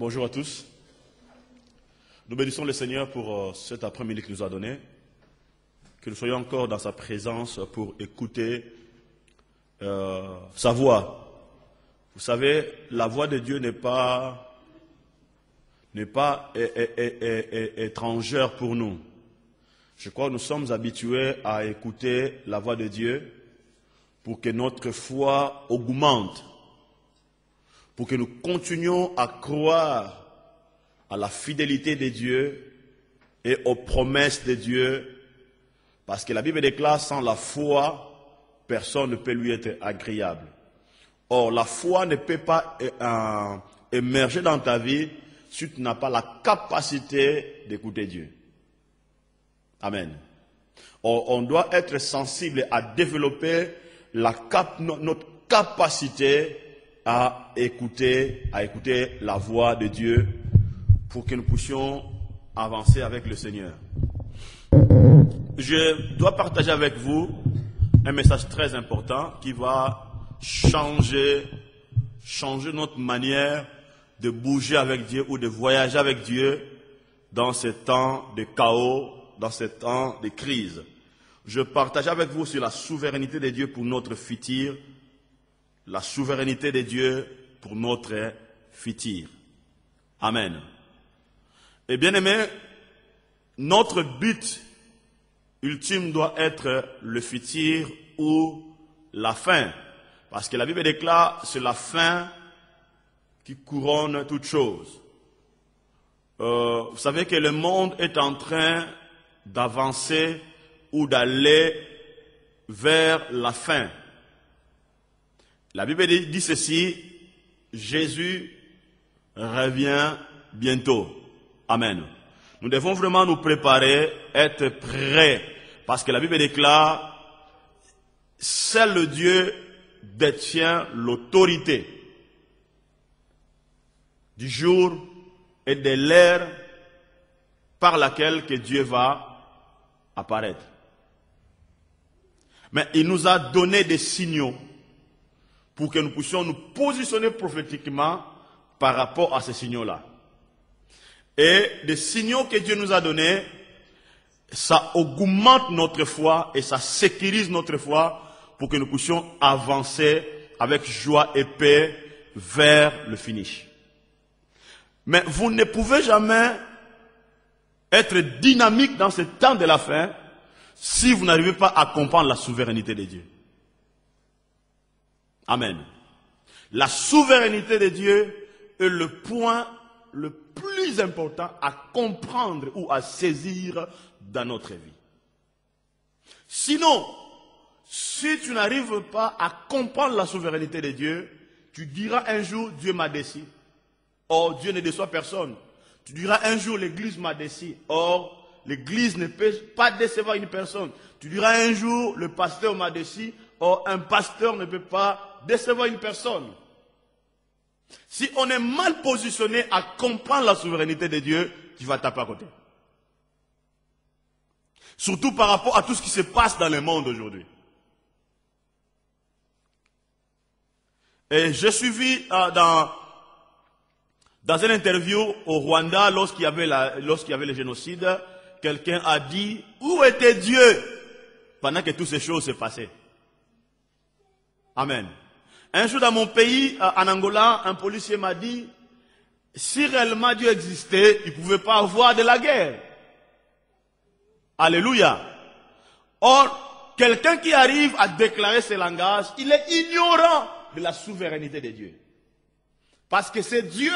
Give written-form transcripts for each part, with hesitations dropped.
Bonjour à tous. Nous bénissons le Seigneur pour cet après-midi qu'il nous a donné. Que nous soyons encore dans sa présence pour écouter sa voix. Vous savez, la voix de Dieu n'est pas étrangère pour nous. Je crois que nous sommes habitués à écouter la voix de Dieu pour que notre foi augmente, pour que nous continuions à croire à la fidélité de Dieu et aux promesses de Dieu, parce que la Bible déclare, sans la foi, personne ne peut lui être agréable. Or, la foi ne peut pas émerger dans ta vie si tu n'as pas la capacité d'écouter Dieu. Amen. Or, on doit être sensible à développer notre capacité à écouter la voix de Dieu pour que nous puissions avancer avec le Seigneur. Je dois partager avec vous un message très important qui va changer notre manière de bouger avec Dieu ou de voyager avec Dieu dans ces temps de chaos, dans ces temps de crise. Je partage avec vous sur la souveraineté de Dieu pour notre futur, la souveraineté de Dieu pour notre futur. Amen. Et bien aimé, notre but ultime doit être le futur ou la fin. Parce que la Bible déclare, c'est la fin qui couronne toute chose. Vous savez que le monde est en train d'avancer ou d'aller vers la fin. La Bible dit ceci, Jésus revient bientôt. Amen. Nous devons vraiment nous préparer, être prêts, parce que la Bible déclare, seul le Dieu détient l'autorité du jour et de l'heure par laquelle que Dieu va apparaître. Mais il nous a donné des signaux pour que nous puissions nous positionner prophétiquement par rapport à ces signaux-là. Et les signaux que Dieu nous a donnés, ça augmente notre foi et ça sécurise notre foi pour que nous puissions avancer avec joie et paix vers le finish. Mais vous ne pouvez jamais être dynamique dans ce temps de la fin si vous n'arrivez pas à comprendre la souveraineté de Dieu. Amen. La souveraineté de Dieu est le point le plus important à comprendre ou à saisir dans notre vie. Sinon, si tu n'arrives pas à comprendre la souveraineté de Dieu, tu diras un jour, Dieu m'a décidé. Or, Dieu ne déçoit personne. Tu diras un jour, l'Église m'a décidé. Or, l'Église ne peut pas décevoir une personne. Tu diras un jour, le pasteur m'a décidé. Or, un pasteur ne peut pas décevoir une personne. Si on est mal positionné à comprendre la souveraineté de Dieu, tu vas taper à côté. Surtout par rapport à tout ce qui se passe dans le monde aujourd'hui. Et j'ai suivi dans une interview au Rwanda, lorsqu'il y avait le génocide, quelqu'un a dit, où était Dieu pendant que toutes ces choses se passaient? Amen. Un jour dans mon pays, en Angola, un policier m'a dit, si réellement Dieu existait, il ne pouvait pas avoir de la guerre. Alléluia. Or, quelqu'un qui arrive à déclarer ce langage, il est ignorant de la souveraineté de Dieu. Parce que c'est Dieu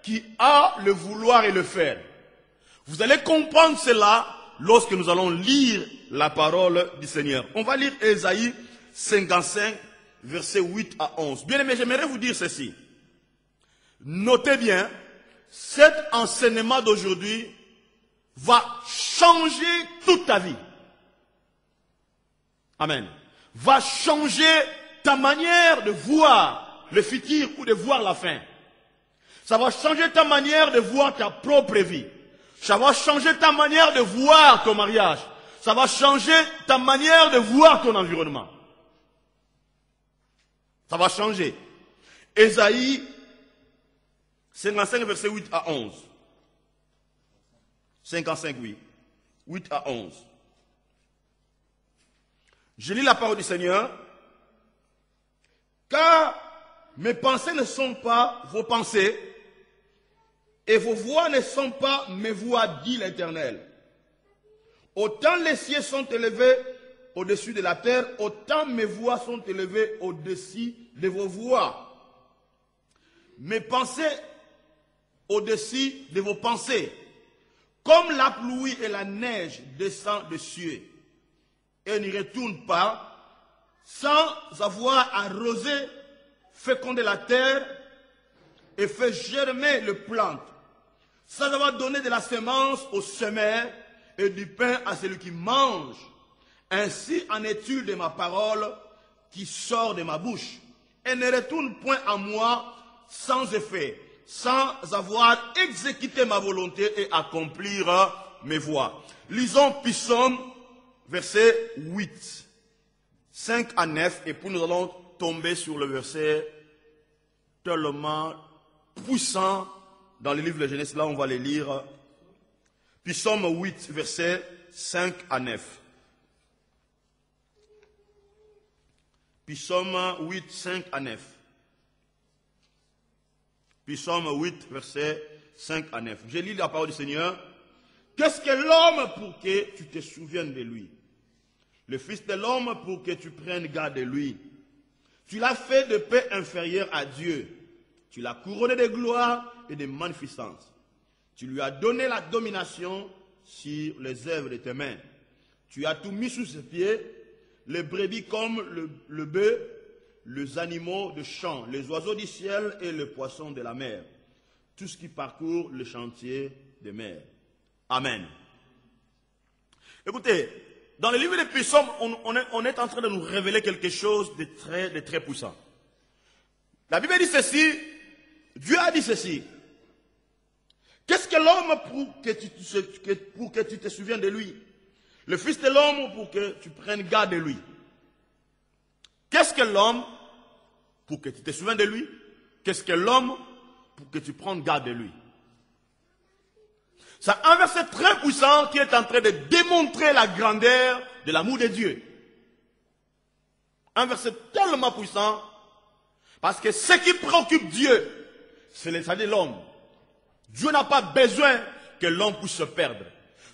qui a le vouloir et le faire. Vous allez comprendre cela lorsque nous allons lire la parole du Seigneur. On va lire Ésaïe 55, versets 8 à 11. Bien aimé, j'aimerais vous dire ceci. Notez bien, cet enseignement d'aujourd'hui va changer toute ta vie. Amen. Va changer ta manière de voir le futur ou de voir la fin. Ça va changer ta manière de voir ta propre vie. Ça va changer ta manière de voir ton mariage. Ça va changer ta manière de voir ton environnement. Ça va changer. Ésaïe 55, verset 8 à 11. 55, oui. 8 à 11. Je lis la parole du Seigneur. Car mes pensées ne sont pas vos pensées, et vos voix ne sont pas mes voix, dit l'Éternel. Autant les cieux sont élevés au-dessus de la terre, autant mes voix sont élevées au-dessus de vos voix. Mes pensées au-dessus de vos pensées. Comme la pluie et la neige descendent des cieux et n'y retournent pas, sans avoir arrosé, fécondé la terre et fait germer le plante, sans avoir donné de la semence au semeur et du pain à celui qui mange. Ainsi en est-il de ma parole qui sort de ma bouche, et ne retourne point à moi sans effet, sans avoir exécuté ma volonté et accomplir mes voies. Lisons Psaume, verset 8, 5 à 9, et puis nous allons tomber sur le verset tellement puissant dans le livre de Genèse. Là, on va les lire. Psaume 8, verset 5 à 9. Psaume 8, 5 à 9. Psaume 8, verset 5 à 9. Je lis la parole du Seigneur. Qu'est-ce que l'homme pour que tu te souviennes de lui? Le Fils de l'homme pour que tu prennes garde de lui. Tu l'as fait de paix inférieure à Dieu. Tu l'as couronné de gloire et de magnificence. Tu lui as donné la domination sur les œuvres de tes mains. Tu as tout mis sous ses pieds, les brebis comme le bœuf, les animaux de champ, les oiseaux du ciel et les poissons de la mer. Tout ce qui parcourt le chantier des mers. Amen. Écoutez, dans le livre des Psaumes, on est en train de nous révéler quelque chose de très puissant. La Bible dit ceci, Dieu a dit ceci. Qu'est-ce que l'homme pour que tu te souviennes de lui? Le Fils de l'homme pour que tu prennes garde de lui. Qu'est-ce que l'homme pour que tu te souviennes de lui? Qu'est-ce que l'homme pour que tu prennes garde de lui? C'est un verset très puissant qui est en train de démontrer la grandeur de l'amour de Dieu. Un verset tellement puissant, parce que ce qui préoccupe Dieu, c'est l'état de l'homme. Dieu n'a pas besoin que l'homme puisse se perdre.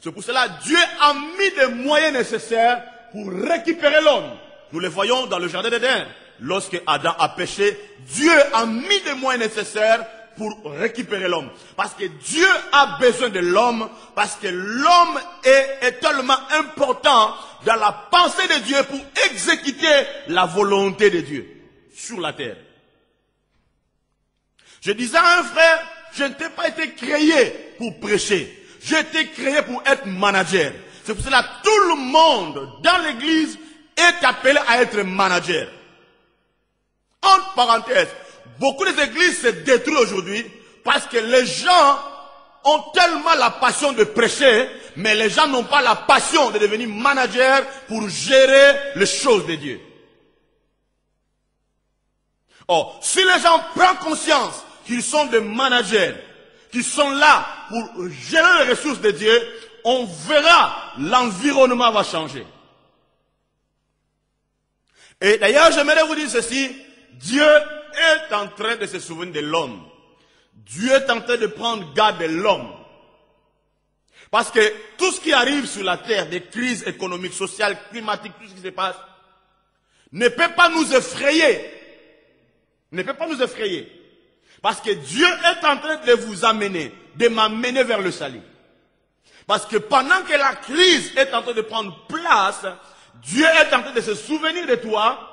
C'est pour cela que Dieu a mis les moyens nécessaires pour récupérer l'homme. Nous le voyons dans le jardin d'Éden. Lorsque Adam a péché, Dieu a mis les moyens nécessaires pour récupérer l'homme. Parce que Dieu a besoin de l'homme, parce que l'homme est tellement important dans la pensée de Dieu pour exécuter la volonté de Dieu sur la terre. Je disais à un frère, je n'ai pas été créé pour prêcher. J'ai été créé pour être manager. C'est pour cela que tout le monde dans l'église est appelé à être manager. Entre parenthèses, beaucoup d'églises se détruisent aujourd'hui parce que les gens ont tellement la passion de prêcher, mais les gens n'ont pas la passion de devenir manager pour gérer les choses de Dieu. Or, si les gens prennent conscience qu'ils sont des managers, qu'ils sont là pour gérer les ressources de Dieu, on verra l'environnement va changer. Et d'ailleurs, j'aimerais vous dire ceci, Dieu est en train de se souvenir de l'homme. Dieu est en train de prendre garde de l'homme. Parce que tout ce qui arrive sur la terre, des crises économiques, sociales, climatiques, tout ce qui se passe, ne peut pas nous effrayer. Ne peut pas nous effrayer. Parce que Dieu est en train de vous amener, de m'amener vers le salut. Parce que pendant que la crise est en train de prendre place, Dieu est en train de se souvenir de toi,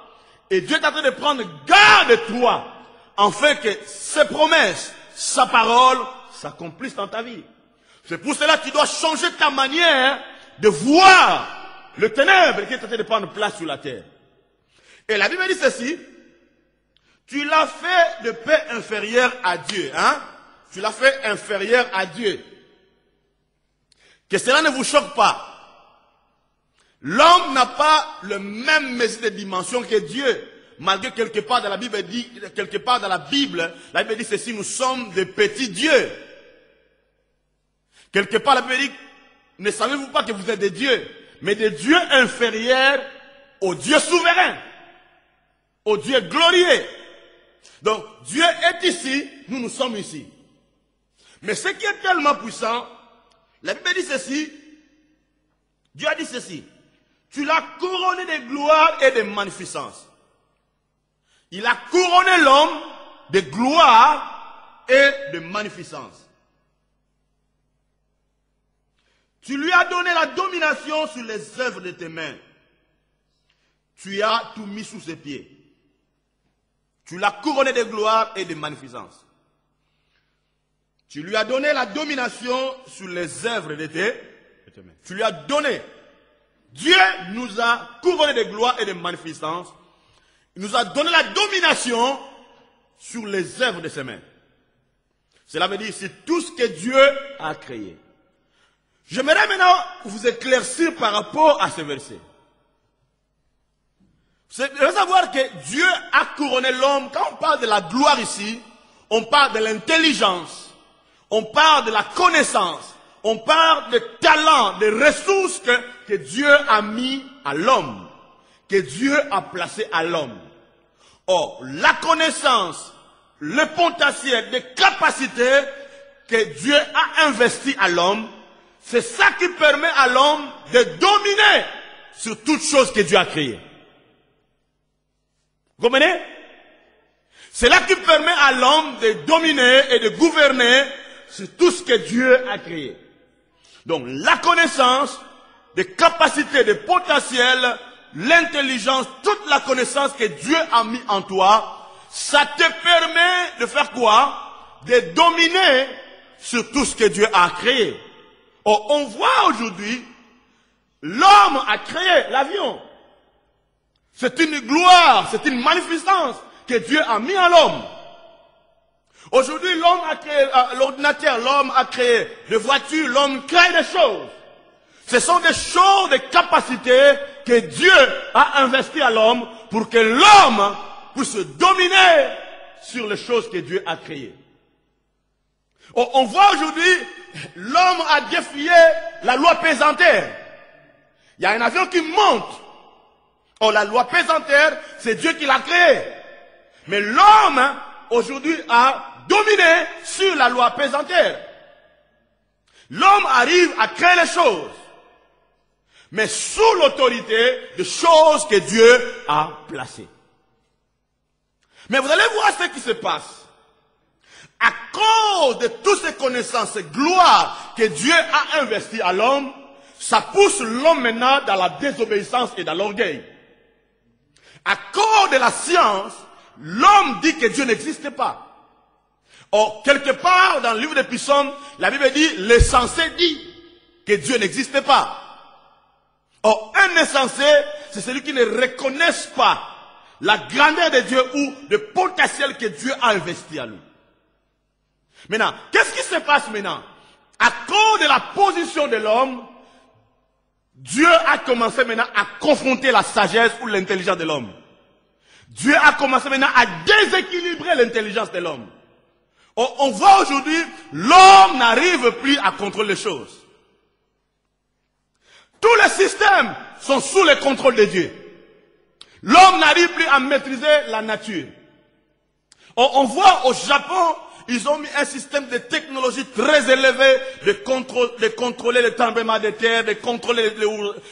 et Dieu est en train de prendre garde de toi, afin que ses promesses, sa parole, s'accomplissent dans ta vie. C'est pour cela que tu dois changer ta manière de voir le ténèbre qui est en train de prendre place sur la terre. Et la Bible dit ceci, tu l'as fait de paix inférieure à Dieu. Hein? Tu l'as fait inférieur à Dieu. Que cela ne vous choque pas. L'homme n'a pas le même mesure de dimension que Dieu. malgré quelque part dans la Bible dit, la Bible dit ceci, nous sommes des petits dieux. Quelque part la Bible dit, ne savez-vous pas que vous êtes des dieux, mais des dieux inférieurs au Dieu souverain, au Dieu glorieux. Donc Dieu est ici, nous sommes ici. Mais ce qui est tellement puissant, la Bible dit ceci, Dieu a dit ceci, tu l'as couronné de gloire et de magnificence. Il a couronné l'homme de gloire et de magnificence. Tu lui as donné la domination sur les œuvres de tes mains. Tu as tout mis sous ses pieds. Tu l'as couronné de gloire et de magnificence. Tu lui as donné la domination sur les œuvres de tes mains. Tu lui as donné. Dieu nous a couronné de gloire et de magnificence. Il nous a donné la domination sur les œuvres de ses mains. Cela veut dire c'est tout ce que Dieu a créé. J'aimerais maintenant vous éclaircir par rapport à ce verset. Vous devez savoir que Dieu a couronné l'homme. Quand on parle de la gloire ici, on parle de l'intelligence, on parle de la connaissance, on parle de talent, de ressources que Dieu a mis à l'homme, que Dieu a placé à l'homme. Or, la connaissance, le potentiel, les capacités que Dieu a investi à l'homme, c'est ça qui permet à l'homme de dominer sur toutes choses que Dieu a créées. Vous comprenez? C'est là qui permet à l'homme de dominer et de gouverner sur tout ce que Dieu a créé. Donc la connaissance, des capacités, des potentiels, l'intelligence, toute la connaissance que Dieu a mis en toi, ça te permet de faire quoi? De dominer sur tout ce que Dieu a créé. Or, on voit aujourd'hui, l'homme a créé l'avion. C'est une gloire, c'est une magnificence que Dieu a mis en l'homme. Aujourd'hui, l'homme a créé l'ordinateur, l'homme a créé des voitures, l'homme crée des choses. Ce sont des choses, des capacités que Dieu a investies à l'homme pour que l'homme puisse dominer sur les choses que Dieu a créées. On voit aujourd'hui, l'homme a défié la loi pesantère. Il y a un avion qui monte. Or, la loi pesantère, c'est Dieu qui l'a créée. Mais l'homme, aujourd'hui, a dominé sur la loi pesantère. L'homme arrive à créer les choses, mais sous l'autorité de choses que Dieu a placées. Mais vous allez voir ce qui se passe. À cause de toutes ces connaissances, ces gloires que Dieu a investies à l'homme, ça pousse l'homme maintenant dans la désobéissance et dans l'orgueil. À cause de la science, l'homme dit que Dieu n'existe pas. Or, quelque part dans le livre des Psaumes, la Bible dit, l'insensé dit que Dieu n'existe pas. Or, un insensé, c'est celui qui ne reconnaît pas la grandeur de Dieu ou le potentiel que Dieu a investi à lui. Maintenant, qu'est-ce qui se passe maintenant? À cause de la position de l'homme, Dieu a commencé maintenant à confronter la sagesse ou l'intelligence de l'homme. Dieu a commencé maintenant à déséquilibrer l'intelligence de l'homme. On voit aujourd'hui, l'homme n'arrive plus à contrôler les choses. Tous les systèmes sont sous le contrôle de Dieu. L'homme n'arrive plus à maîtriser la nature. On voit au Japon, ils ont mis un système de technologie très élevé de contrôler les tremblements de terre, de contrôler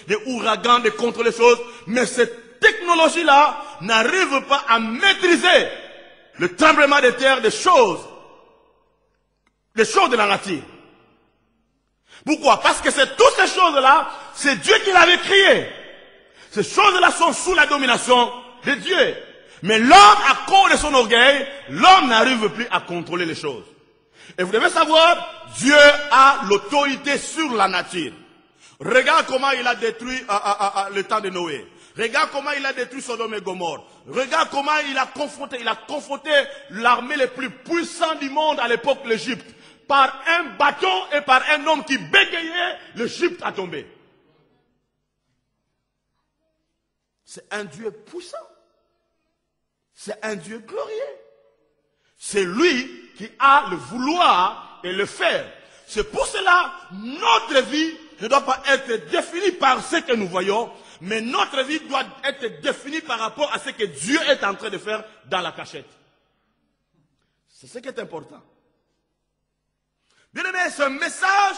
les ouragans, de contrôler les choses. Mais cette technologie-là n'arrive pas à maîtriser le tremblement de terre des choses de la nature. Pourquoi? Parce que c'est toutes ces choses-là, c'est Dieu qui l'avait créé. Ces choses-là sont sous la domination de Dieu. Mais l'homme, à cause de son orgueil, l'homme n'arrive plus à contrôler les choses. Et vous devez savoir, Dieu a l'autorité sur la nature. Regarde comment il a détruit le temps de Noé. Regarde comment il a détruit Sodome et Gomorrhe. Regarde comment il a confronté l'armée les plus puissantes du monde à l'époque, l'Égypte. Par un bâton et par un homme qui bégayait, l'Égypte a tombé. C'est un Dieu puissant. C'est un Dieu glorieux. C'est lui qui a le vouloir et le faire. C'est pour cela, notre vie ne doit pas être définie par ce que nous voyons, mais notre vie doit être définie par rapport à ce que Dieu est en train de faire dans la cachette. C'est ce qui est important. Bien aimé, ce message,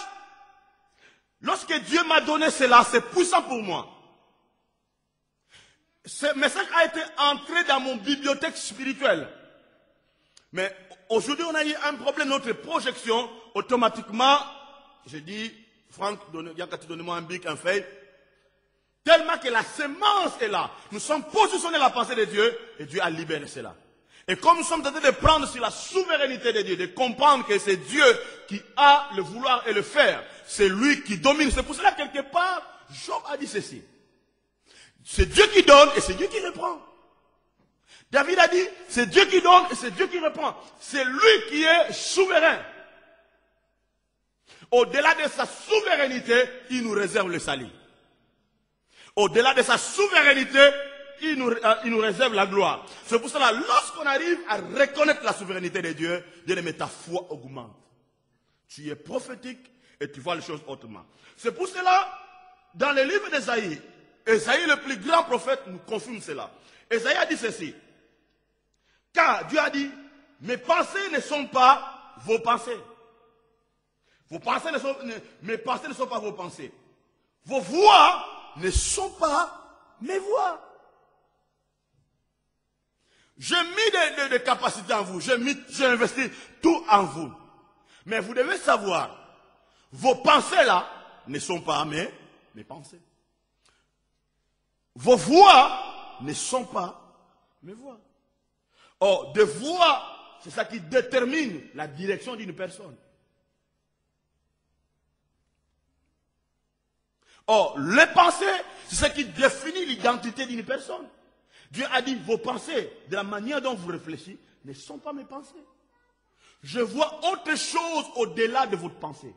lorsque Dieu m'a donné cela, c'est puissant pour moi. Ce message a été entré dans mon bibliothèque spirituelle. Mais aujourd'hui, on a eu un problème, notre projection, automatiquement, j'ai dit, Franck, donne-moi un bic, un feuille. Tellement que la semence est là. Nous sommes positionnés à la pensée de Dieu et Dieu a libéré cela. Et comme nous sommes en train de prendre sur la souveraineté de Dieu, de comprendre que c'est Dieu qui a le vouloir et le faire, c'est lui qui domine. C'est pour cela, quelque part, Job a dit ceci. C'est Dieu qui donne et c'est Dieu qui reprend. David a dit, c'est Dieu qui donne et c'est Dieu qui reprend. C'est lui qui est souverain. Au-delà de sa souveraineté, il nous réserve le salut. Au-delà de sa souveraineté, il nous réserve la gloire. C'est pour cela, lorsqu'on arrive à reconnaître la souveraineté de Dieu, Dieu met ta foi augmente. Tu es prophétique et tu vois les choses autrement. C'est pour cela, dans le livre d'Ésaïe, Ésaïe, le plus grand prophète, nous confirme cela. Ésaïe a dit ceci. Car Dieu a dit, mes pensées ne sont pas vos pensées. Mes pensées ne sont pas vos pensées. Vos voix ne sont pas mes voix. J'ai mis des capacités en vous. J'ai investi tout en vous. Mais vous devez savoir, vos pensées là ne sont pas mes pensées. Vos voix ne sont pas mes voix. Or, des voix, c'est ça qui détermine la direction d'une personne. Or, les pensées, c'est ce qui définit l'identité d'une personne. Dieu a dit, vos pensées, de la manière dont vous réfléchissez, ne sont pas mes pensées. Je vois autre chose au-delà de votre pensée.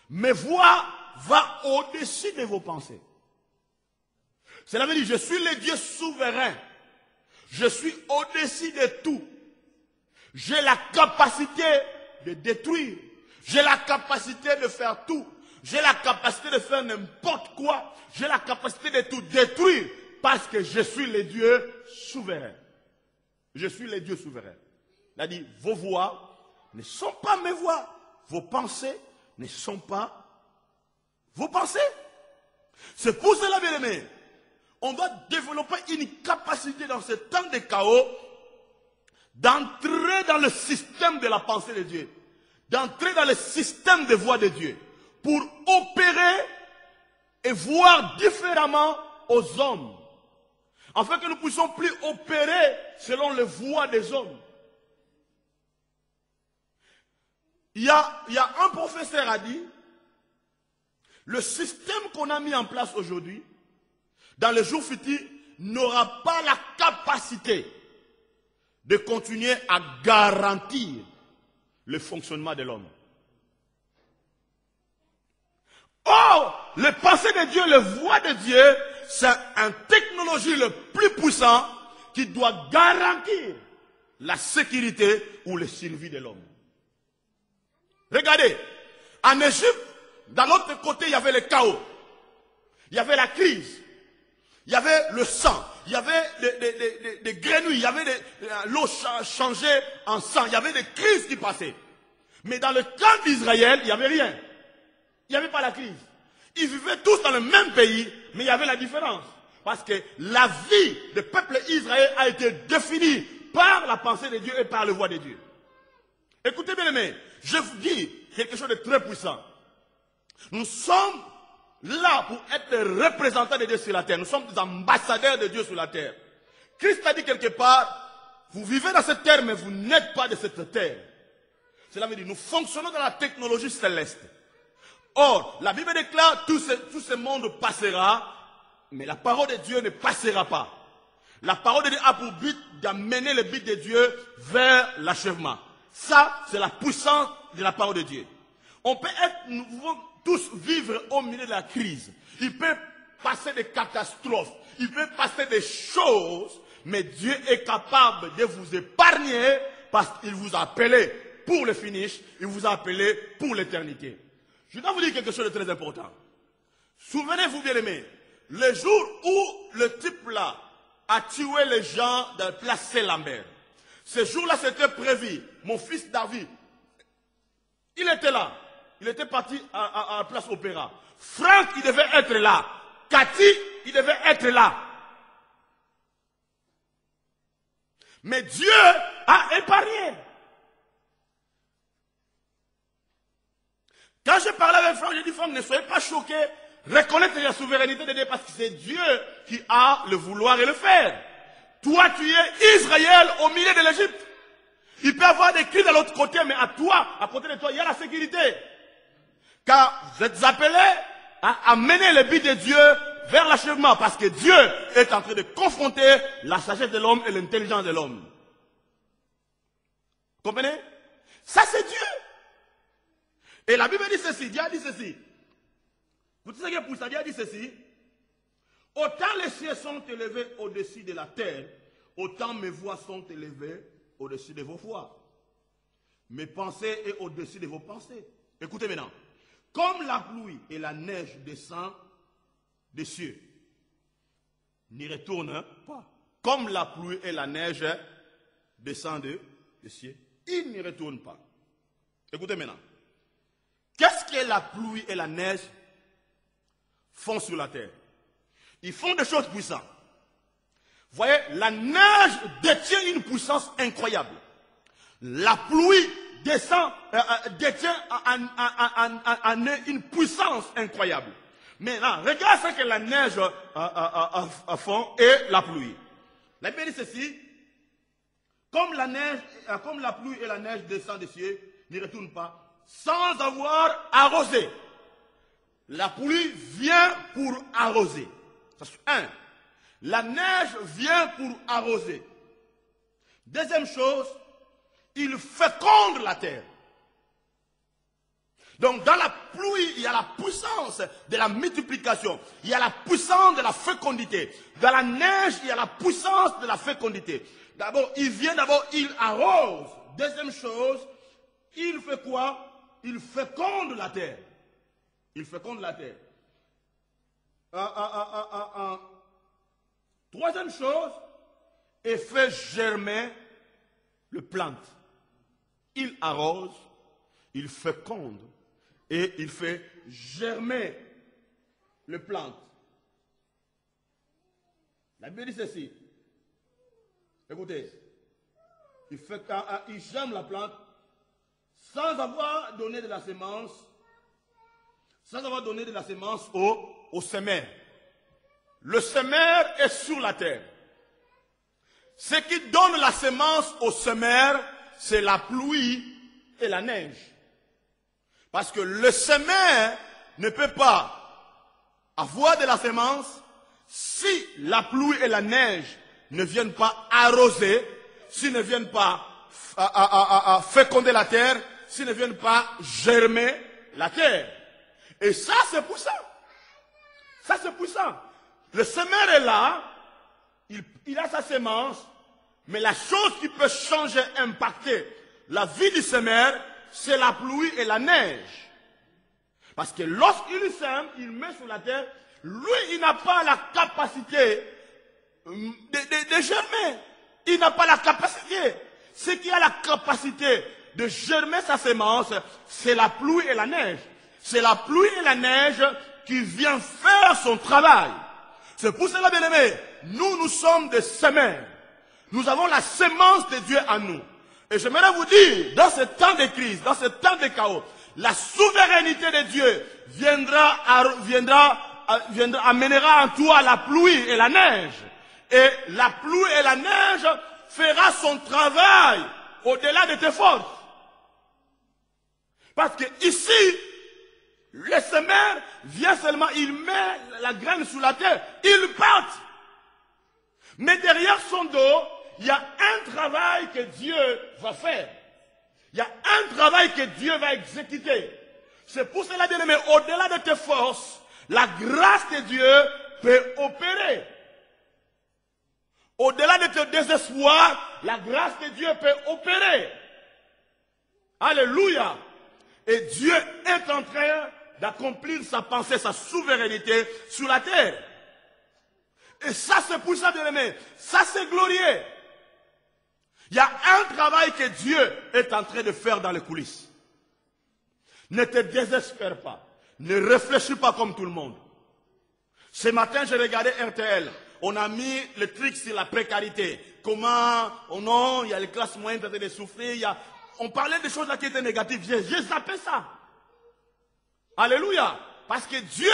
Mes voix vont au-dessus de vos pensées. Cela veut dire, je suis le Dieu souverain. Je suis au-dessus de tout. J'ai la capacité de détruire. J'ai la capacité de faire tout. J'ai la capacité de faire n'importe quoi. J'ai la capacité de tout détruire. Parce que je suis le Dieu souverain. Je suis le Dieu souverain. Il a dit, vos voix ne sont pas mes voix. Vos pensées ne sont pas vos pensées. C'est pour cela, bien aimé, on doit développer une capacité dans ce temps de chaos d'entrer dans le système de la pensée de Dieu. D'entrer dans le système de voix de Dieu. Pour opérer et voir différemment aux hommes. Afin que nous ne puissions plus opérer selon les voix des hommes. Il y a un professeur a dit, le système qu'on a mis en place aujourd'hui, dans les jours futurs, n'aura pas la capacité de continuer à garantir le fonctionnement de l'homme. Or, les pensées de Dieu, les voix de Dieu, c'est une technologie le plus puissant qui doit garantir la sécurité ou la survie de l'homme. Regardez, en Égypte, dans l'autre côté, il y avait le chaos. Il y avait la crise. Il y avait le sang. Il y avait des grenouilles. Il y avait l'eau changée en sang. Il y avait des crises qui passaient. Mais dans le camp d'Israël, il n'y avait rien. Il n'y avait pas la crise. Ils vivaient tous dans le même pays, mais il y avait la différence. Parce que la vie du peuple Israël a été définie par la pensée de Dieu et par la voix de Dieu. Écoutez bien, aimés, je vous dis quelque chose de très puissant. Nous sommes là pour être représentants de Dieu sur la terre. Nous sommes des ambassadeurs de Dieu sur la terre. Christ a dit quelque part, vous vivez dans cette terre, mais vous n'êtes pas de cette terre. Cela veut dire, nous fonctionnons dans la technologie céleste. Or, la Bible déclare, tout ce monde passera, mais la parole de Dieu ne passera pas. La parole de Dieu a pour but d'amener le but de Dieu vers l'achèvement. Ça, c'est la puissance de la parole de Dieu. Nous pouvons tous vivre au milieu de la crise. Il peut passer des catastrophes. Il peut passer des choses. Mais Dieu est capable de vous épargner parce qu'il vous a appelé pour le finish, il vous a appelé pour l'éternité. Je dois vous dire quelque chose de très important. Souvenez-vous, bien-aimés, le jour où le type-là a tué les gens de la place Saint-Lambert, ce jour-là, c'était prévu. Mon fils David, il était là. Il était parti à la place Opéra. Franck, il devait être là. Cathy, il devait être là. Mais Dieu a épargné. Quand je parlais avec Franck, j'ai dit, Franck, ne soyez pas choqués. Reconnaissez la souveraineté de Dieu parce que c'est Dieu qui a le vouloir et le faire. Toi, tu es Israël au milieu de l'Égypte. Il peut y avoir des cris de l'autre côté, mais à toi, à côté de toi, il y a la sécurité. Car vous êtes appelés à amener le but de Dieu vers l'achèvement, parce que Dieu est en train de confronter la sagesse de l'homme et l'intelligence de l'homme. Comprenez? Ça, c'est Dieu. Et la Bible dit ceci, Dieu a dit ceci. Vous savez que pour ça, Dieu a dit ceci. Autant les cieux sont élevés au-dessus de la terre, autant mes voix sont élevées au-dessus de vos voix. Mes pensées est au-dessus de vos pensées. Écoutez maintenant. Comme la pluie et la neige descendent des cieux, n'y retournent pas. Comme la pluie et la neige descendent des cieux, ils n'y retournent pas. Écoutez maintenant. Qu'est-ce que la pluie et la neige font sur la terre? Ils font des choses puissantes. Vous voyez, la neige détient une puissance incroyable. La pluie détient une puissance incroyable. Maintenant, regarde ce que la neige font et la pluie. La Bible dit ceci. Comme la pluie et la neige descendent des cieux, n'y retournent pas, sans avoir arrosé. La pluie vient pour arroser. Ça, c'est un. La neige vient pour arroser. Deuxième chose, il féconde la terre. Donc dans la pluie, il y a la puissance de la multiplication. Il y a la puissance de la fécondité. Dans la neige, il y a la puissance de la fécondité. D'abord, il arrose. Deuxième chose, il fait quoi? Il féconde la terre. Il féconde la terre. Troisième chose, il fait germer le plante. Il arrose, il féconde et il fait germer le plante. La Bible dit ceci. Écoutez, il germe la plante sans avoir donné de la semence, au semeur. Le semeur est sur la terre. Ce qui donne la semence au semeur, c'est la pluie et la neige. Parce que le semeur ne peut pas avoir de la semence si la pluie et la neige ne viennent pas arroser, s'ils ne viennent pas féconder la terre, s'ils ne viennent pas germer la terre. Et ça, c'est puissant. Ça, c'est puissant. Le semeur est là, il a sa semence, mais la chose qui peut changer, impacter la vie du semeur, c'est la pluie et la neige. Parce que lorsqu'il sème, il met sur la terre, lui, il n'a pas la capacité de germer. Il n'a pas la capacité. Ce qui a la capacité de germer sa semence, c'est la pluie et la neige. C'est la pluie et la neige qui vient faire son travail. C'est pour cela, bien aimé, nous sommes des semeurs. Nous avons la semence de Dieu en nous. Et j'aimerais vous dire, dans ce temps de crise, dans ce temps de chaos, la souveraineté de Dieu amènera en toi la pluie et la neige. Et la pluie et la neige fera son travail au-delà de tes forces. Parce que ici, le semeur vient seulement, il met la graine sous la terre, il part. Mais derrière son dos, il y a un travail que Dieu va faire. Il y a un travail que Dieu va exécuter. C'est pour cela, bien aimé, au-delà de tes forces, la grâce de Dieu peut opérer. Au-delà de ton désespoir, la grâce de Dieu peut opérer. Alléluia. Et Dieu est en train d'accomplir sa pensée, sa souveraineté sur la terre. Et ça, c'est pour ça, bien aimé. Ça, c'est glorieux. Il y a un travail que Dieu est en train de faire dans les coulisses. Ne te désespère pas. Ne réfléchis pas comme tout le monde. Ce matin, j'ai regardé RTL. On a mis le truc sur la précarité. Comment, oh non, il y a les classes moyennes qui sont en train de souffrir. On parlait des choses là qui étaient négatives. J'ai zappé ça. Alléluia. Parce que Dieu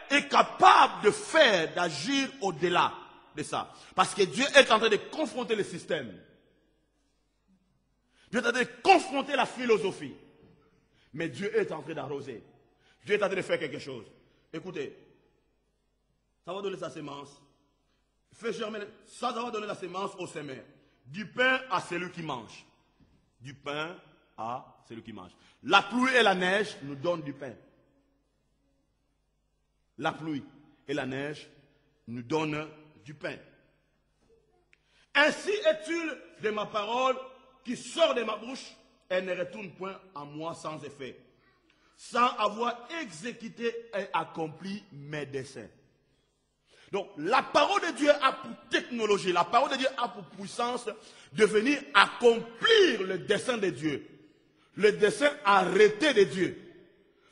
est capable de faire, d'agir au-delà de ça. Parce que Dieu est en train de confronter le système. Dieu est en train de confronter la philosophie. Mais Dieu est en train d'arroser. Dieu est en train de faire quelque chose. Écoutez, ça va donner sa sémence. Fais germer, ça va donner la sémence au semeur. Du pain à celui qui mange. Du pain à celui qui mange. La pluie et la neige nous donnent du pain. La pluie et la neige nous donnent du pain. Ainsi est-il de ma parole qui sort de ma bouche, elle ne retourne point à moi sans effet, sans avoir exécuté et accompli mes desseins. Donc, la parole de Dieu a pour technologie, la parole de Dieu a pour puissance de venir accomplir le dessein de Dieu. Le dessein arrêté de Dieu.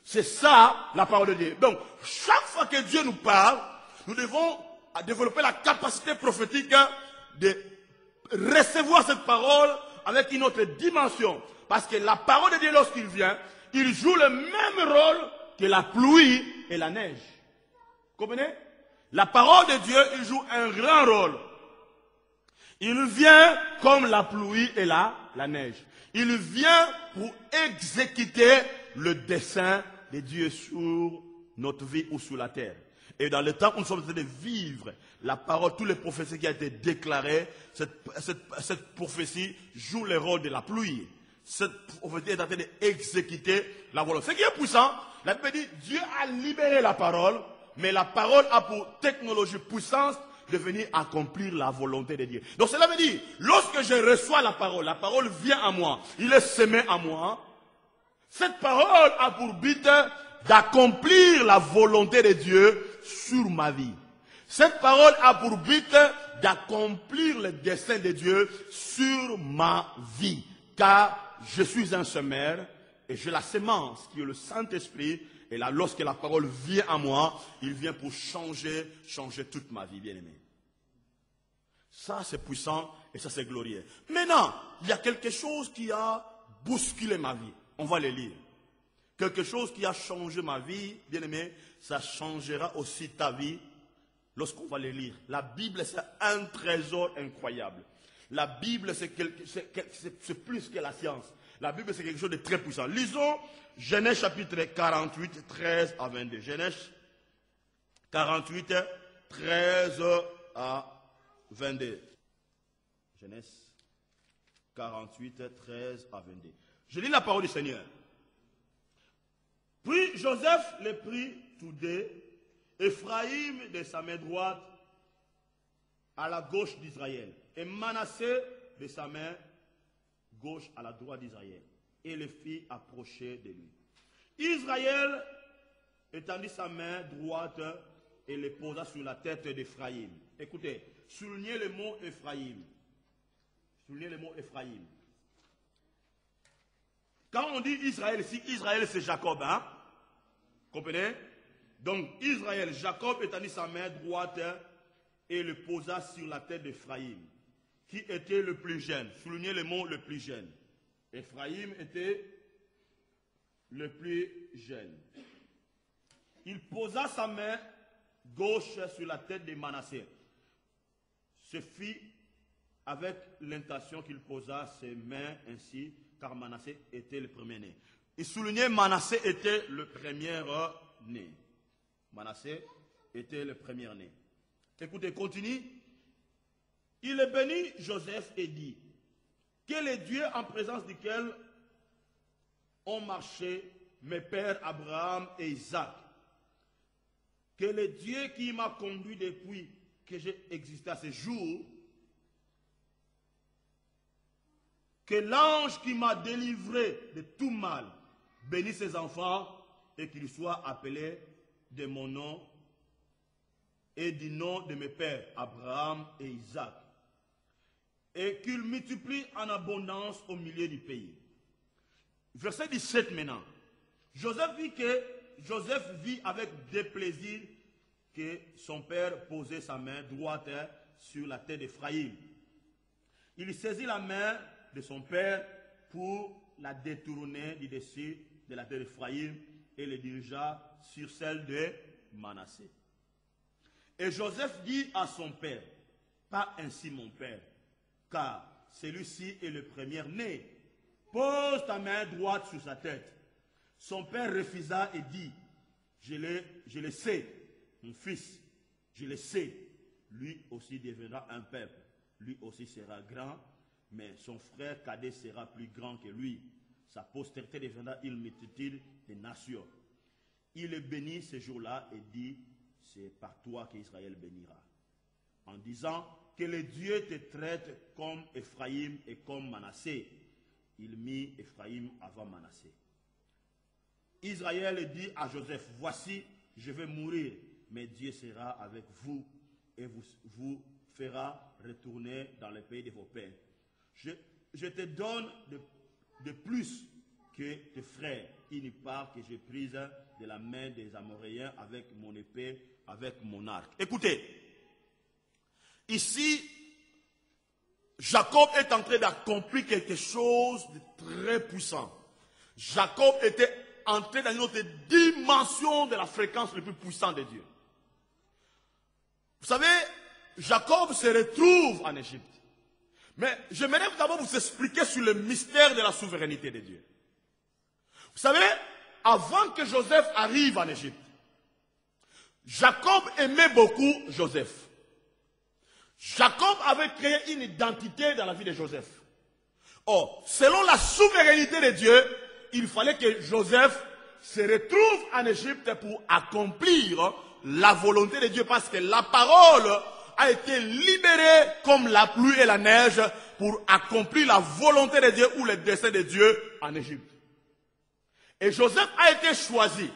C'est ça, la parole de Dieu. Donc, chaque fois que Dieu nous parle, nous devons développer la capacité prophétique de recevoir cette parole avec une autre dimension. Parce que la parole de Dieu, lorsqu'il vient, il joue le même rôle que la pluie et la neige. Vous comprenez? La parole de Dieu, il joue un grand rôle. Il vient comme la pluie et la neige. Il vient pour exécuter le dessein de Dieu sur notre vie ou sur la terre. Et dans le temps où nous sommes en train de vivre la parole, tous les prophéties qui ont été déclarées, cette prophétie joue le rôle de la pluie. Cette prophétie est en train d'exécuter la volonté. Ce qui est puissant, la Bible dit, Dieu a libéré la parole, mais la parole a pour technologie puissance de venir accomplir la volonté de Dieu. Donc cela veut dire, lorsque je reçois la parole vient à moi, il est semé à moi. Cette parole a pour but d'accomplir la volonté de Dieu sur ma vie. Cette parole a pour but d'accomplir le dessein de Dieu sur ma vie. Car je suis un semeur et j'ai la sémence qui est le Saint-Esprit. Et là, lorsque la parole vient à moi, il vient pour changer toute ma vie, bien-aimé. Ça, c'est puissant et ça, c'est glorieux. Maintenant, il y a quelque chose qui a bousculé ma vie. On va le lire. Quelque chose qui a changé ma vie, bien-aimé, ça changera aussi ta vie lorsqu'on va le lire. La Bible, c'est un trésor incroyable. La Bible, c'est plus que la science. La Bible, c'est quelque chose de très puissant. Lisons Genèse chapitre 48, 13 à 22. Genèse 48, 13 à 22. Genèse 48, 13 à 22. Je lis la parole du Seigneur. Puis Joseph les prit tous deux, Ephraïm de sa main droite à la gauche d'Israël, et Manassé de sa main gauche à la droite d'Israël, et les fit approcher de lui. Israël étendit sa main droite et les posa sur la tête d'Ephraïm. Écoutez, soulignez le mot Ephraïm. Soulignez le mot Ephraïm. Quand on dit Israël, ici, Israël c'est Jacob, hein? Comprenez? Donc Israël, Jacob étendit sa main droite et le posa sur la tête d'Ephraïm, qui était le plus jeune. Soulignez le mot le plus jeune. Ephraïm était le plus jeune. Il posa sa main gauche sur la tête de Manassé. Ce fit avec l'intention qu'il posa ses mains ainsi, car Manassé était le premier-né. Il soulignait Manassé était le premier-né. Manassé était le premier-né. Écoutez, continue. Il bénit Joseph et dit, quel est Dieu en présence duquel ont marché mes pères Abraham et Isaac? Quel est Dieu qui m'a conduit depuis que j'ai existé à ce jour Que l'ange qui m'a délivré de tout mal bénisse ses enfants et qu'il soit appelé de mon nom et du nom de mes pères, Abraham et Isaac. Et qu'il multiplie en abondance au milieu du pays. Verset 17 maintenant. Joseph vit avec déplaisir que son père posait sa main droite sur la tête d'Éphraïm. Il saisit la main de son père pour la détourner du dessus de la tête d'Éphraïm et le dirigea sur celle de Manassé. Et Joseph dit à son père, pas ainsi mon père, car celui-ci est le premier-né. Pose ta main droite sur sa tête. Son père refusa et dit, je le sais, mon fils, je le sais. Lui aussi deviendra un peuple. Lui aussi sera grand, mais son frère cadet sera plus grand que lui. Sa postérité deviendra une multitude de nations. Il le bénit ce jour-là et dit, c'est par toi qu'Israël bénira. En disant que le Dieu te traite comme Ephraïm et comme Manassé. Il mit Ephraïm avant Manassé. Israël dit à Joseph, voici, je vais mourir, mais Dieu sera avec vous et vous fera retourner dans le pays de vos pères. Je te donne de plus que tes frères, une part que j'ai prise de la main des Amoréens avec mon épée, avec mon arc. Écoutez, ici, Jacob est en train d'accomplir quelque chose de très puissant. Jacob était entré dans une autre dimension de la fréquence le plus puissante de Dieu. Vous savez, Jacob se retrouve en Égypte. Mais j'aimerais d'abord vous expliquer sur le mystère de la souveraineté de Dieu. Vous savez, avant que Joseph arrive en Égypte, Jacob aimait beaucoup Joseph. Jacob avait créé une identité dans la vie de Joseph. Or, selon la souveraineté de Dieu, il fallait que Joseph se retrouve en Égypte pour accomplir la volonté de Dieu, parce que la parole a été libérée comme la pluie et la neige pour accomplir la volonté de Dieu ou le dessein de Dieu en Égypte. Et Joseph a été choisi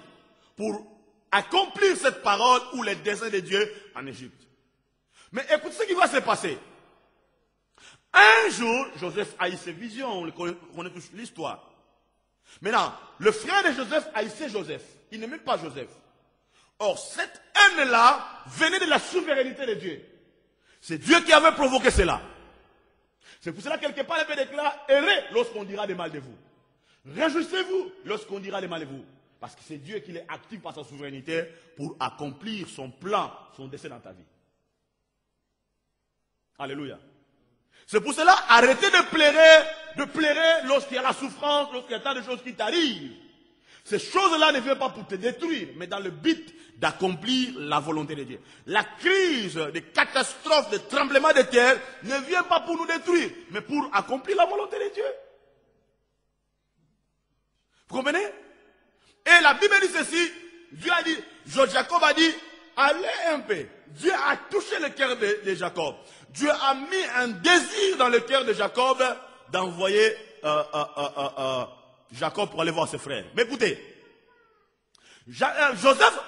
pour accomplir cette parole ou le dessein de Dieu en Égypte. Mais écoutez ce qui va se passer. Un jour, Joseph a eu ses visions, on connaît tous l'histoire. Maintenant, le frère de Joseph haïssait Joseph. Il n'aimait pas Joseph. Or, cette haine-là venait de la souveraineté de Dieu. C'est Dieu qui avait provoqué cela. C'est pour cela que quelque part, il peut déclarer, errez lorsqu'on dira des mal de vous. Réjouissez-vous lorsqu'on dira des mal de vous. Parce que c'est Dieu qui est actif par sa souveraineté pour accomplir son plan, son dessein dans ta vie. Alléluia. C'est pour cela, arrêtez de pleurer lorsqu'il y a la souffrance, lorsqu'il y a tant de choses qui t'arrivent. Ces choses-là ne viennent pas pour te détruire, mais dans le but d'accomplir la volonté de Dieu. La crise, des catastrophes, des tremblements de terre ne vient pas pour nous détruire, mais pour accomplir la volonté de Dieu. Vous comprenez? Et la Bible dit ceci, Dieu a dit, Jacob a dit, allez un peu. Dieu a touché le cœur de Jacob. Dieu a mis un désir dans le cœur de Jacob d'envoyer Jacob pour aller voir ses frères. Mais écoutez, Joseph,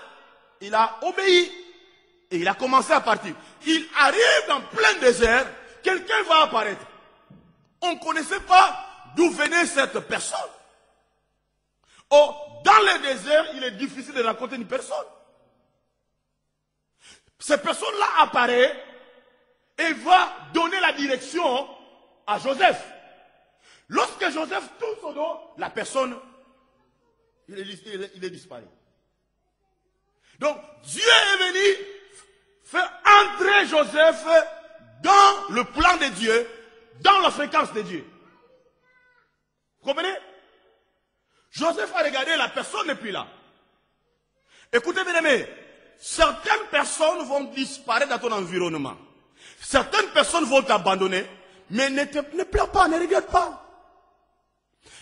il a obéi et il a commencé à partir. Il arrive dans plein désert, quelqu'un va apparaître. On ne connaissait pas d'où venait cette personne. Or, dans le désert, il est difficile de rencontrer une personne. Cette personne-là apparaît et va donner la direction à Joseph. Lorsque Joseph tourne son dos, la personne, il est disparu. Donc, Dieu est venu faire entrer Joseph dans le plan de Dieu, dans la fréquence de Dieu. Vous comprenez? Joseph a regardé, la personne n'est plus là. Écoutez, bien aimés, certaines personnes vont disparaître dans ton environnement. Certaines personnes vont t'abandonner, mais ne pleure pas, ne regarde pas.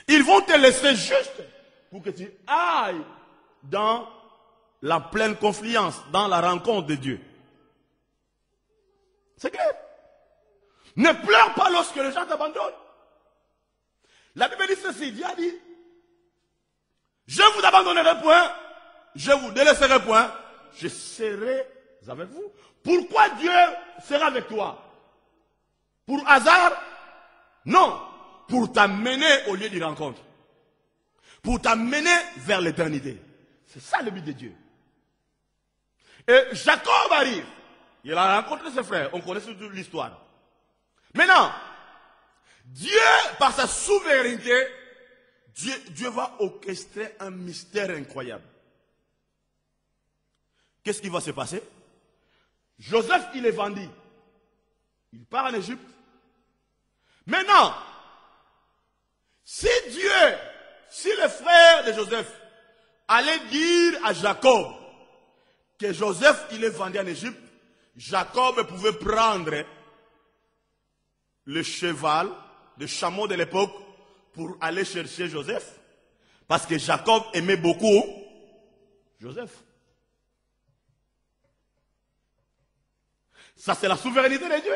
Ils vont te laisser juste pour que tu ailles dans la pleine confiance, dans la rencontre de Dieu. C'est clair. Ne pleure pas lorsque les gens t'abandonnent. La Bible dit ceci, Dieu a dit, je vous abandonnerai point, je vous délaisserai point, je serai avec vous. Pourquoi Dieu sera avec toi? Pour hasard? Non. Pour t'amener au lieu de rencontre. Pour t'amener vers l'éternité. C'est ça le but de Dieu. Et Jacob arrive. Il a rencontré ses frères. On connaît surtout l'histoire. Maintenant, Dieu, par sa souveraineté, Dieu va orchestrer un mystère incroyable. Qu'est-ce qui va se passer? Joseph, il est vendu. Il part en Égypte. Maintenant, si les frères de Joseph allaient dire à Jacob que Joseph, il est vendu en Égypte, Jacob pouvait prendre le cheval, le chameau de l'époque, pour aller chercher Joseph. Parce que Jacob aimait beaucoup Joseph. Ça, c'est la souveraineté de Dieu.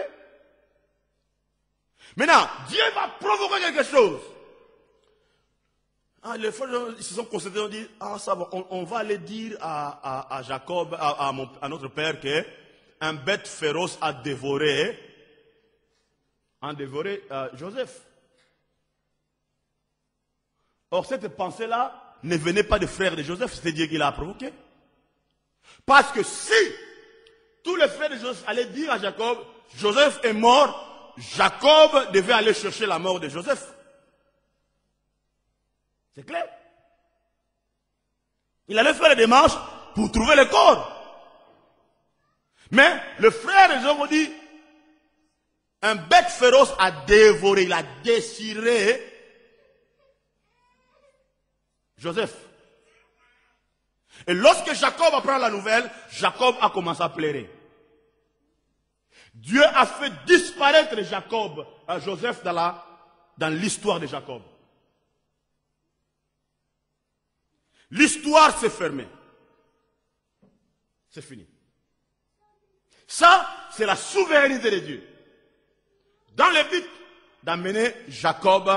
Maintenant, Dieu va provoquer quelque chose. Les frères ils se sont concentrés, on dit, ça va, on va aller dire à Jacob, à notre père, qu'un bête féroce a dévoré Joseph. Or, cette pensée-là ne venait pas des frères de Joseph, c'était Dieu qui l'a provoqué. Parce que si tous les frères de Joseph allaient dire à Jacob, Joseph est mort, Jacob devait aller chercher la mort de Joseph. C'est clair. Il allait faire les démarches pour trouver le corps. Mais le frère de Joseph dit, un bête féroce a dévoré, il a déchiré Joseph. Et lorsque Jacob apprend la nouvelle, Jacob a commencé à pleurer. Dieu a fait disparaître Joseph dans l'histoire de Jacob. L'histoire s'est fermée. C'est fini. Ça, c'est la souveraineté de Dieu. Dans le but d'amener Jacob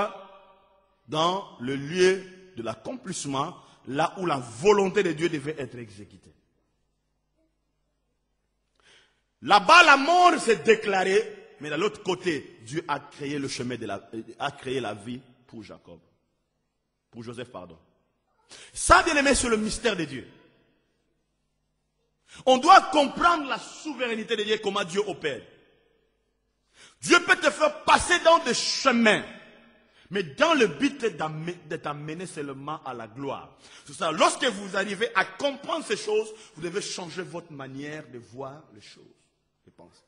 dans le lieu de l'accomplissement, là où la volonté de Dieu devait être exécutée. Là-bas, la mort s'est déclarée, mais de l'autre côté, Dieu a créé le chemin a créé la vie pour Jacob. Pour Joseph, pardon. Ça, bien aimé, c'est le mystère de Dieu. On doit comprendre la souveraineté de Dieu, comment Dieu opère. Dieu peut te faire passer dans des chemins, mais dans le but de t'amener seulement à la gloire. C'est ça. Lorsque vous arrivez à comprendre ces choses, vous devez changer votre manière de voir les choses, de penser.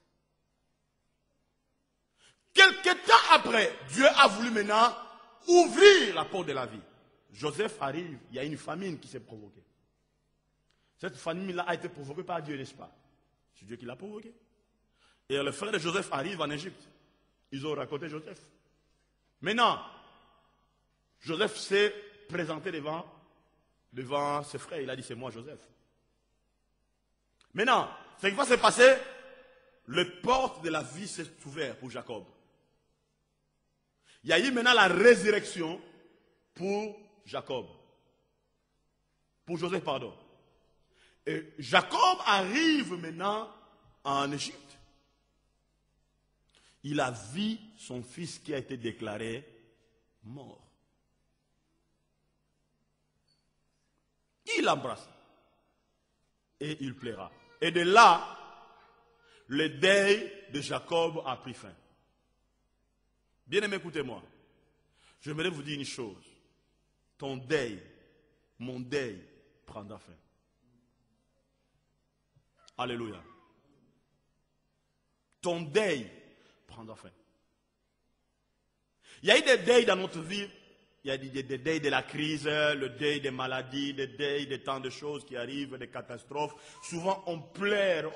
Quelque temps après, Dieu a voulu maintenant ouvrir la porte de la vie. Joseph arrive, il y a une famine qui s'est provoquée. Cette famine-là a été provoquée par Dieu, n'est-ce pas? C'est Dieu qui l'a provoquée. Et le frère de Joseph arrive en Égypte. Ils ont raconté Joseph. Maintenant, Joseph s'est présenté devant ses frères. Il a dit, c'est moi Joseph. Maintenant, ce qui va se passer, les portes de la vie s'est ouverte pour Jacob. Il y a eu maintenant la résurrection pour Jacob. Pour Joseph, pardon. Et Jacob arrive maintenant en Égypte. Il a vu son fils qui a été déclaré mort. Il l'embrasse. Et il plaira. Et de là, le deuil de Jacob a pris fin. Bien-aimés, écoutez-moi. J'aimerais vous dire une chose. Ton deuil, mon deuil, prendra fin. Alléluia. Ton deuil prendra fin. Il y a eu des deuils dans notre vie. Il y a des deuils de la crise, le deuil des maladies, des deuils de tant de choses qui arrivent, des catastrophes. Souvent, on pleure.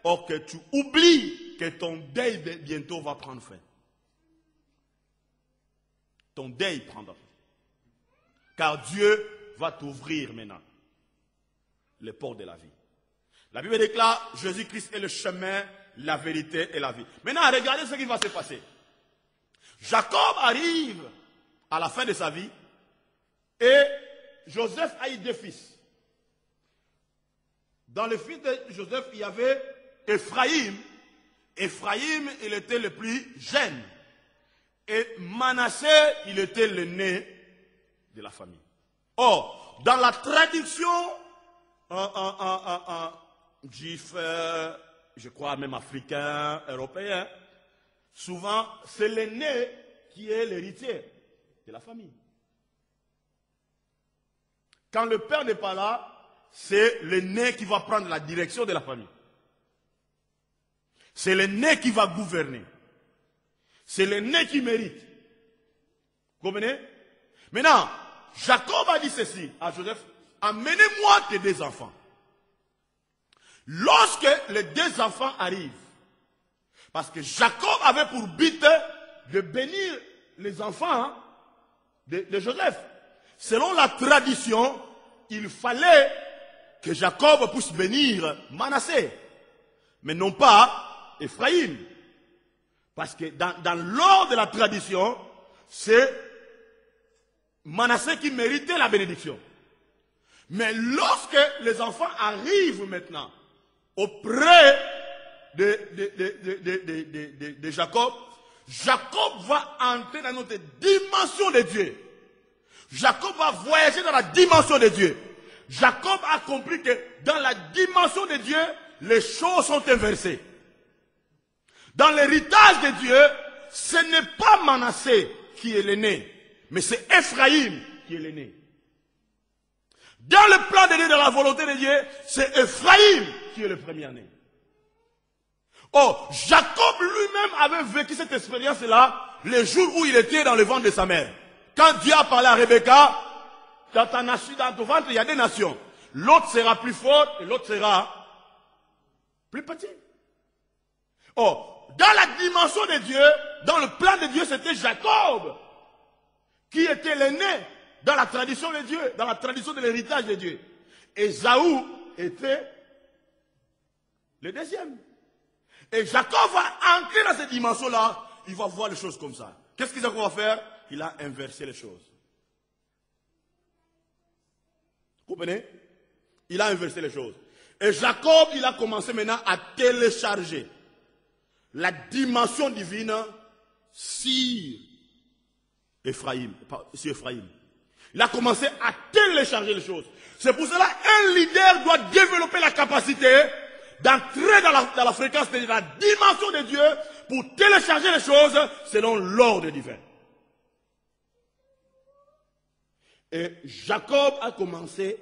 Or que tu oublies que ton deuil bientôt va prendre fin. Ton deuil prendra fin. Car Dieu va t'ouvrir maintenant les portes de la vie. La Bible déclare, Jésus-Christ est le chemin, la vérité et la vie. Maintenant, regardez ce qui va se passer. Jacob arrive à la fin de sa vie et Joseph a eu 2 fils. Dans les fils de Joseph, il y avait Ephraïm. Ephraïm, il était le plus jeune. Et Manassé, il était l'aîné de la famille. Or, dans la traduction juif, je crois même africain, européen, souvent c'est l'aîné qui est l'héritier de la famille. Quand le père n'est pas là, c'est l'aîné qui va prendre la direction de la famille. C'est l'aîné qui va gouverner. C'est l'aîné qui mérite. Vous comprenez? Maintenant, Jacob a dit ceci à Joseph, amenez-moi tes 2 enfants. Lorsque les 2 enfants arrivent, parce que Jacob avait pour but de bénir les enfants de Joseph. Selon la tradition, il fallait que Jacob puisse bénir Manassé, mais non pas Ephraïm. Parce que dans l'ordre de la tradition, c'est Manassé qui méritait la bénédiction. Mais lorsque les enfants arrivent maintenant auprès de Jacob, Jacob va entrer dans notre dimension de Dieu. Jacob va voyager dans la dimension de Dieu. Jacob a compris que dans la dimension de Dieu, les choses sont inversées. Dans l'héritage de Dieu, ce n'est pas Manassé qui est l'aîné, mais c'est Ephraïm qui est l'aîné. Dans le plan de Dieu, dans la volonté de Dieu, c'est Ephraïm qui est le premier-né. Or, Jacob lui-même avait vécu cette expérience-là le jour où il était dans le ventre de sa mère. Quand Dieu a parlé à Rebecca, dans ton ventre, il y a 2 nations. L'autre sera plus forte et l'autre sera plus petit. Or, dans la dimension de Dieu, dans le plan de Dieu, c'était Jacob qui était l'aîné dans la tradition de Dieu, dans la tradition de l'héritage de Dieu. Ésaü était le deuxième. Et Jacob va entrer dans cette dimension-là, il va voir les choses comme ça. Qu'est-ce que Jacob va faire? Il a inversé les choses. Vous comprenez? Il a inversé les choses. Et Jacob, il a commencé maintenant à télécharger la dimension divine sur Ephraïm. Il a commencé à télécharger les choses. C'est pour cela qu'un leader doit développer la capacité d'entrer dans la fréquence de la dimension de Dieu pour télécharger les choses selon l'ordre divin. Et Jacob a commencé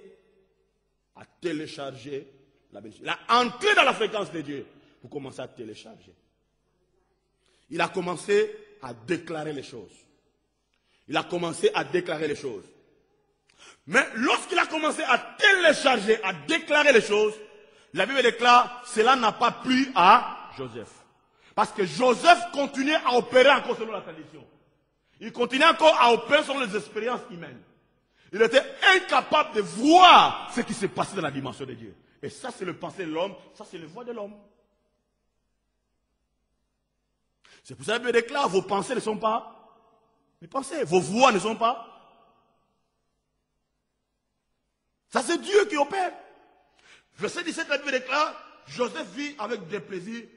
à télécharger la bénédiction. Il a entré dans la fréquence de Dieu pour commencer à télécharger. Il a commencé à déclarer les choses. Il a commencé à déclarer les choses. Mais lorsqu'il a commencé à télécharger, à déclarer les choses, la Bible déclare, cela n'a pas plu à Joseph. Parce que Joseph continuait à opérer encore selon la tradition. Il continuait encore à opérer selon les expériences humaines. Il était incapable de voir ce qui s'est passé dans la dimension de Dieu. Et ça, c'est le pensée de l'homme, ça, c'est le voix de l'homme. C'est pour ça que la Bible déclare, vos pensées ne sont pas les pensées, vos voix ne sont pas. Ça, c'est Dieu qui opère. Verset 17, la Bible déclare, Joseph vit avec des plaisirs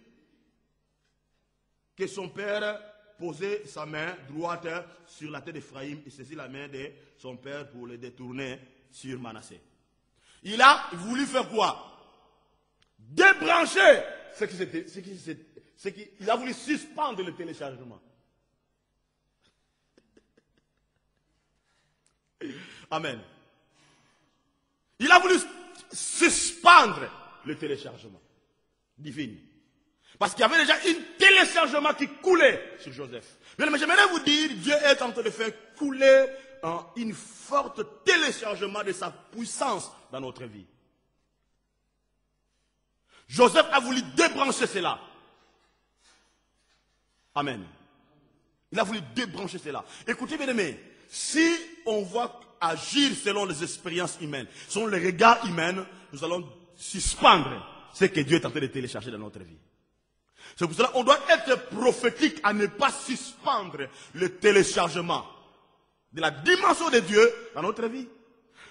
que son père posait sa main droite sur la tête d'Ephraïm et saisit la main de son père pour le détourner sur Manassé. Il a voulu faire quoi? Débrancher il a voulu suspendre le téléchargement. Amen. Il a voulu suspendre le téléchargement divin. Parce qu'il y avait déjà un téléchargement qui coulait sur Joseph. Mais j'aimerais vous dire, Dieu est en train de faire couler une forte téléchargement de sa puissance dans notre vie. Joseph a voulu débrancher cela. Amen. Il a voulu débrancher cela. Écoutez, bien aimés, si on va agir selon les expériences humaines, selon les regards humains, nous allons suspendre ce que Dieu est en train de télécharger dans notre vie. C'est pour cela qu'on doit être prophétique à ne pas suspendre le téléchargement de la dimension de Dieu dans notre vie.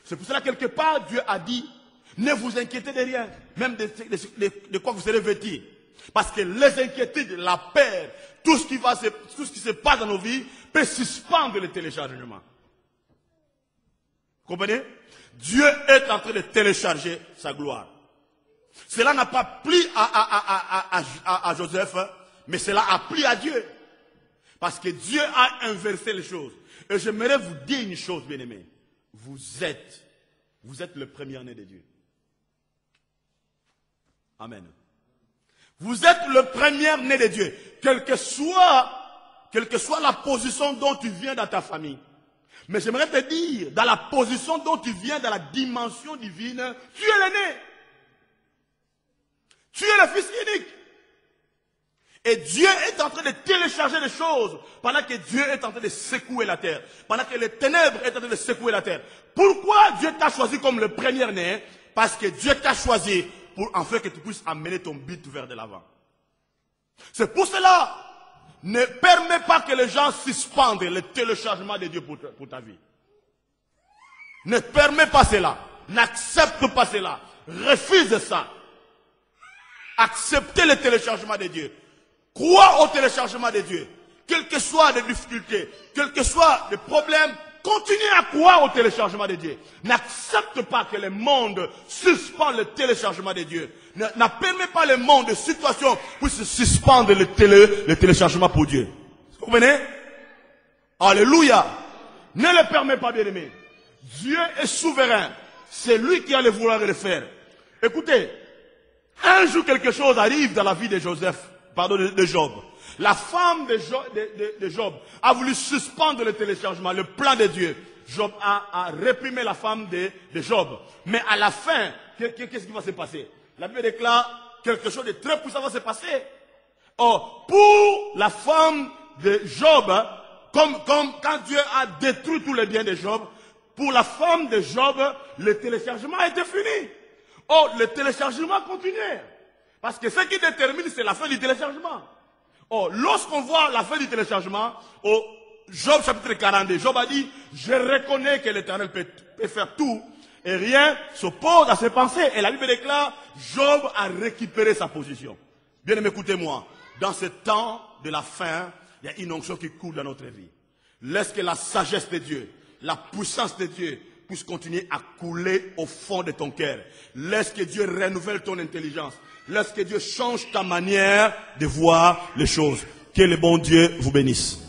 C'est pour cela quelque part Dieu a dit, ne vous inquiétez de rien, même de quoi vous serez vêtis. Parce que les inquiétudes, la peur, tout ce qui se passe dans nos vies peut suspendre le téléchargement. Vous comprenez? Dieu est en train de télécharger sa gloire. Cela n'a pas plu à Joseph, mais cela a plu à Dieu. Parce que Dieu a inversé les choses. Et j'aimerais vous dire une chose, bien-aimés. Vous êtes le premier-né de Dieu. Amen. Vous êtes le premier-né de Dieu. Quelle que soit la position dont tu viens dans ta famille. Mais j'aimerais te dire, dans la position dont tu viens, dans la dimension divine, tu es l'aîné. Tu es le fils unique. Et Dieu est en train de télécharger les choses pendant que Dieu est en train de secouer la terre. Pendant que les ténèbres sont en train de secouer la terre. Pourquoi Dieu t'a choisi comme le premier-né? Parce que Dieu t'a choisi pour en fait que tu puisses amener ton but vers de l'avant. C'est pour cela, ne permets pas que les gens suspendent le téléchargement de Dieu pour ta vie. Ne permets pas cela. N'accepte pas cela. Refuse ça. Acceptez le téléchargement de Dieu. Crois au téléchargement de Dieu. Quelles que soient les difficultés, quels que soient les problèmes, continue à croire au téléchargement de Dieu. N'accepte pas que le monde suspende le téléchargement de Dieu. Ne permet pas le monde de situation puisse suspendre le téléchargement pour Dieu. Vous comprenez? Alléluia. Ne le permets pas, bien-aimé. Dieu est souverain. C'est lui qui a le vouloir le faire. Écoutez, un jour quelque chose arrive dans la vie de Job. La femme de Job a voulu suspendre le téléchargement, le plan de Dieu. Job a réprimé la femme de Job. Mais à la fin, qu'est-ce qui va se passer? La Bible déclare quelque chose de très puissant va se passer. Or, pour la femme de Job, comme quand Dieu a détruit tous les biens de Job, pour la femme de Job, le téléchargement a été fini. Or, le téléchargement continuait. Parce que ce qui détermine, c'est la fin du téléchargement. Or, lorsqu'on voit la fin du téléchargement, au Job chapitre 42, Job a dit, je reconnais que l'Éternel peut faire tout, et rien s'oppose à ses pensées. Et la Bible déclare, Job a récupéré sa position. Bien aimé, écoutez-moi, dans ce temps de la fin, il y a une onction qui coule dans notre vie. Laisse que la sagesse de Dieu, la puissance de Dieu, puisse continuer à couler au fond de ton cœur. Laisse que Dieu renouvelle ton intelligence. Laisse que Dieu change ta manière de voir les choses. Que le bon Dieu vous bénisse.